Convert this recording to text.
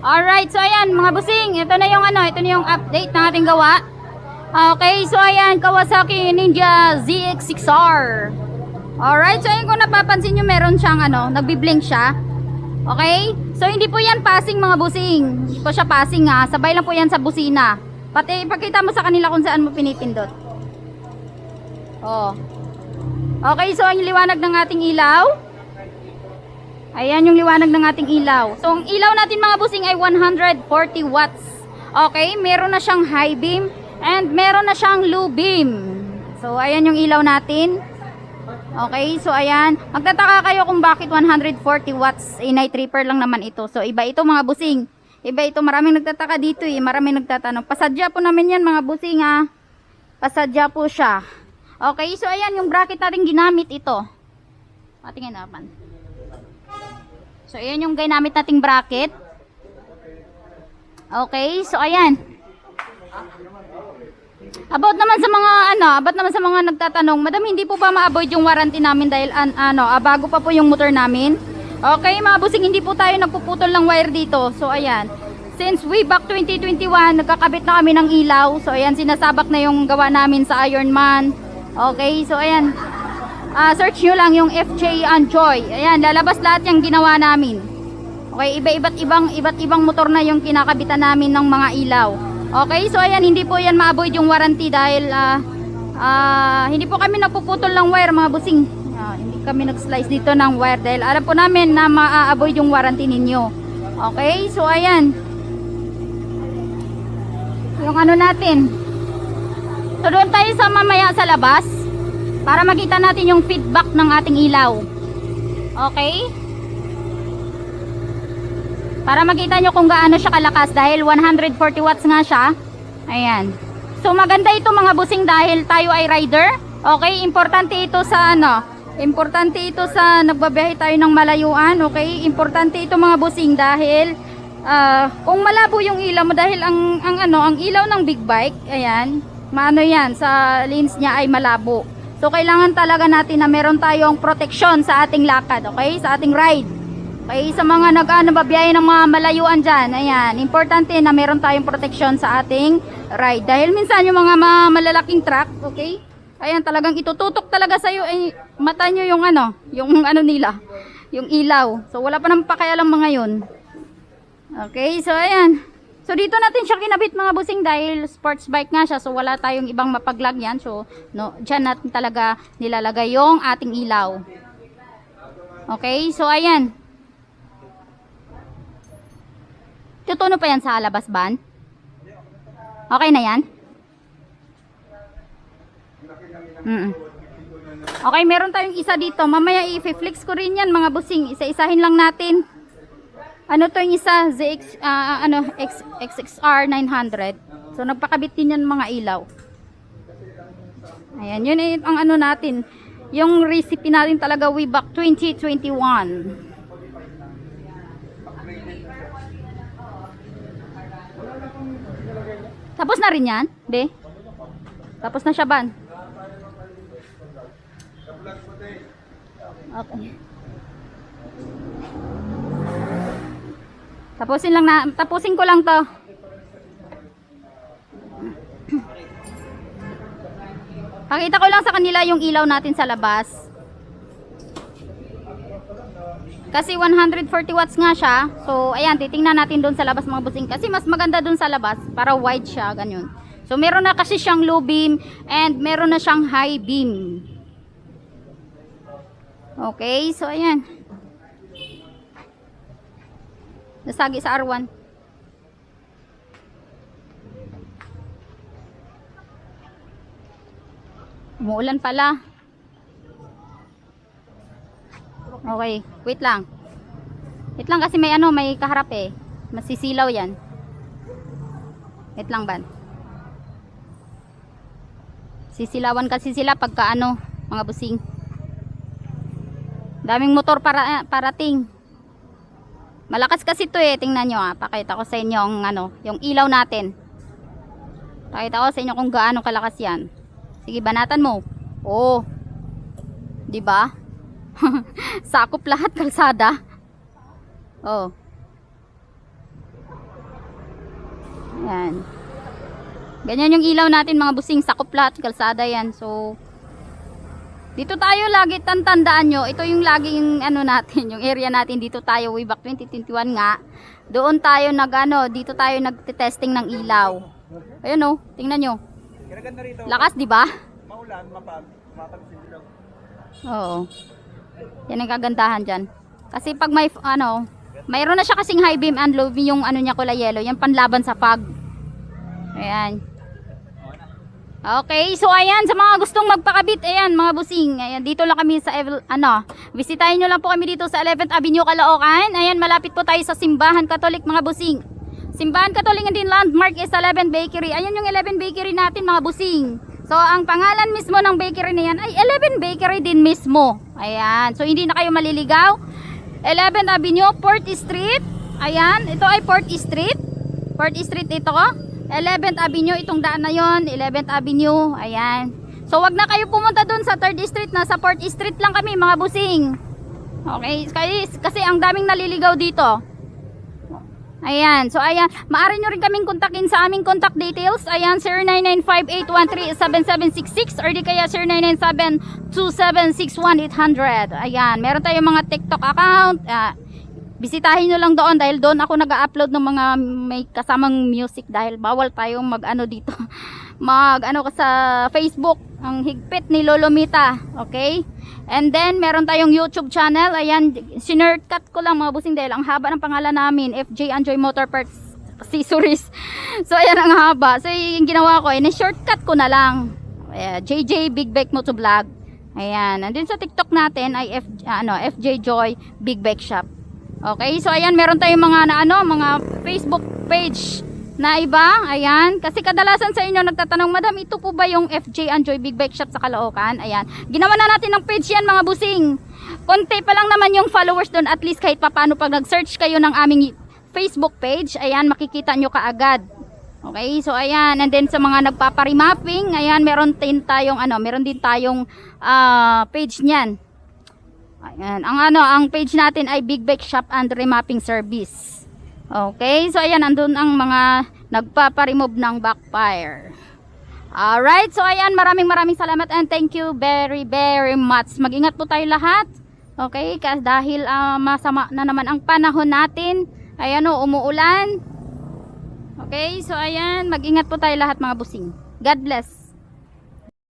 Alright, so ayan mga busing, ito na yung ito na yung update na ating gawa. Okay, so ayan, Kawasaki Ninja ZX6R. Alright, so ayan kung napapansin nyo, meron siyang nagbi-blink siya. Okay, so hindi po yan passing mga busing. Hindi po siya passing ha, sabay lang po yan sa busina. Pati ipakita mo sa kanila kung saan mo pinipindot. Oh. Okay, so ang liwanag ng ating ilaw. Ayan yung liwanag ng ating ilaw. So ang ilaw natin mga busing ay 140 watts. Okay, meron na siyang high beam and meron na siyang low beam. So ayan yung ilaw natin. Okay, so ayan. Magtataka kayo kung bakit 140 watts. Night reaper lang naman ito. So iba ito mga busing. Iba ito, maraming nagtataka dito eh. Maraming nagtatanong. Pasadya po namin yan mga busing ha. Pasadya po siya. Okay, so ayan yung bracket natin ginamit ito. Patingin naman. So ayan yung ginamit nating bracket. Okay, so ayan. About naman sa mga nagtatanong, madam, hindi po ba ma-avoid yung warranty namin dahil bago pa po yung motor namin? Okay, mga busing, hindi po tayo nagpuputol ng wire dito. So ayan. Since way back 2021, nagkakabit na kami ng ilaw. So ayan, sinasabak na yung gawa namin sa Ironman. Okay, so ayan. Search nyo lang yung FJ Enjoy. Ayan, lalabas lahat yung ginawa namin. Okay, iba't ibang motor na yung kinakabitan namin ng mga ilaw. Okay, so ayan, hindi po yan ma-avoid yung warranty dahil hindi po kami nagpuputol ng wire mga busing. Hindi kami nag-slice dito ng wire dahil alam po namin na ma-avoid yung warranty ninyo. Okay, so ayan. Yung natin. So doon tayo sa mamaya sa labas para makita natin yung feedback ng ating ilaw. Okay? Para makita nyo kung gaano siya kalakas dahil 140 watts nga siya. Ayan. So maganda ito mga busing dahil tayo ay rider. Okay? Importante ito sa importante ito sa nagbabiyahe tayo ng malayuan. Okay? Importante ito mga busing dahil kung malabo yung ilaw mo dahil ang ilaw ng big bike, ayan, yan sa lens niya ay malabo. So kailangan talaga natin na meron tayong proteksyon sa ating lakad, okay? Sa ating ride. Okay, sa mga babiyahe ng mga malayuan diyan, ayan, importante na meron tayong proteksyon sa ating ride. Dahil minsan yung mga malalaking truck, okay? Ayan, talagang itututok talaga sa iyo ay mata niyo yung nila, yung ilaw. So wala pa nang pakialam mga 'yon. Okay, so ayan. So dito natin siya kinabit mga busing dahil sports bike nga siya, so wala tayong ibang mapaglagyan. So diyan natin talaga nilalagay yung ating ilaw. Okay, so ayan. Tutuno pa yan sa labas ban? Okay na yan? Okay, meron tayong isa dito. Mamaya i-flex ko rin yan mga busing. Isa-isahin lang natin. To yung isa, XXR 900. So nagpakabit din yan mga ilaw. Ayan, yun ang natin. Yung recipe natin talaga way back 2021. Tapos na rin yan, be? Tapos na siya ban? Okay. Tapusin ko lang to. Pakita ko lang sa kanila yung ilaw natin sa labas. Kasi 140 watts nga siya. So ayan, titingnan natin doon sa labas mga busing. Kasi mas maganda doon sa labas para wide siya, ganyan. So meron na kasi siyang low beam and meron na siyang high beam. Okay, so ayan. Nasagi sa R1. Umuulan pala. Okay, wait lang. Wait lang kasi may kaharap eh. Masisilaw yan. Wait lang ban. Sisilawan kasi sila pagka mga busing. Daming motor parating. Malakas kasi ito eh. Tingnan nyo pakita ko sa inyo yung ilaw natin. Pakita ko sa inyo kung gaano kalakas yan. Sige, banatan mo. Oh. 'Di ba? Sakop lahat kalsada. Oh. Ayan. Ganyan yung ilaw natin mga busing, sakop lahat, kalsada yan. So, dito tayo lagi, tandaan nyo, ito yung laging ano natin, yung area natin, dito tayo way back 2021 nga. Doon tayo dito tayo nagte-testing ng ilaw. Ayun oh, tingnan nyo. Lakas, di ba? Maulan, mapag-sin ilaw. Oo. Yan ang kagandahan dyan. Kasi pag may, mayroon na siya kasing high beam and low beam yung niya kulay yellow, yung panlaban sa fog. Ayan. Okay, so ayan, sa mga gustong magpakabit, ayan mga busing, ayan, dito lang kami sa, bisitahin nyo lang po kami dito sa 11th Avenue, Caloocan. Ayan, malapit po tayo sa Simbahan Katolik mga busing. Simbahan Katolik and din landmark is 11 Bakery. Ayan yung 11 Bakery natin mga busing. So, ang pangalan mismo ng bakery na yan ay 11 Bakery din mismo. Ayan, so hindi na kayo maliligaw. 11th Avenue, Port Street. Ayan, ito ay Port Street. Port Street ito. 11th Avenue, itong daan na yon, 11th Avenue, ayan. So wag na kayo pumunta dun sa 3rd Street, nasa 4th Street lang kami mga busing. Okay, kasi ang daming naliligaw dito. Ayan, so ayan, maaari nyo rin kaming kontakin sa aming contact details. Ayan, 0995-813-7766 or di kaya 0997-276-1800. Ayan, meron tayong mga TikTok account. Bisitahin nyo lang doon dahil doon ako nag-upload ng mga may kasamang music dahil bawal tayong dito. Sa Facebook, ang higpit ni Lolomita. Okay? And then, meron tayong YouTube channel. Ayan, sinurtcut ko lang mga busing dahil ang haba ng pangalan namin, FJ Anjoy Motor Parts Accessories. So, ayan ang haba. So, yung ginawa ko, shortcut ko na lang. JJ Big Bike Motovlog. Ayan. And then sa TikTok natin ay FJ Joy Big Bike Shop. Okay, so ayan, meron tayong mga mga Facebook page na iba. Ayan, kasi kadalasan sa inyo nagtatanong, Madam, ito po ba yung FJ Anjoy Big Bike Shop sa Caloocan? Ayan, ginawa na natin ng page yan mga busing. Konti pa lang naman yung followers doon, at least kahit papano pag nag-search kayo ng aming Facebook page, ayan, makikita nyo kaagad. Okay, so ayan, and then sa mga nagpaparimapping, ayan, meron din tayong page niyan. Ayan, ang page natin ay Big Bike Shop and Remapping Service. Okay, so ayan, andun ang mga nagpapa-remove ng backfire. Alright, so ayan, maraming salamat and thank you very much. Mag-ingat po tayo lahat. Okay, kasi dahil masama na naman ang panahon natin. Ayan umuulan. Okay, so ayan, mag-ingat po tayo lahat mga busing. God bless.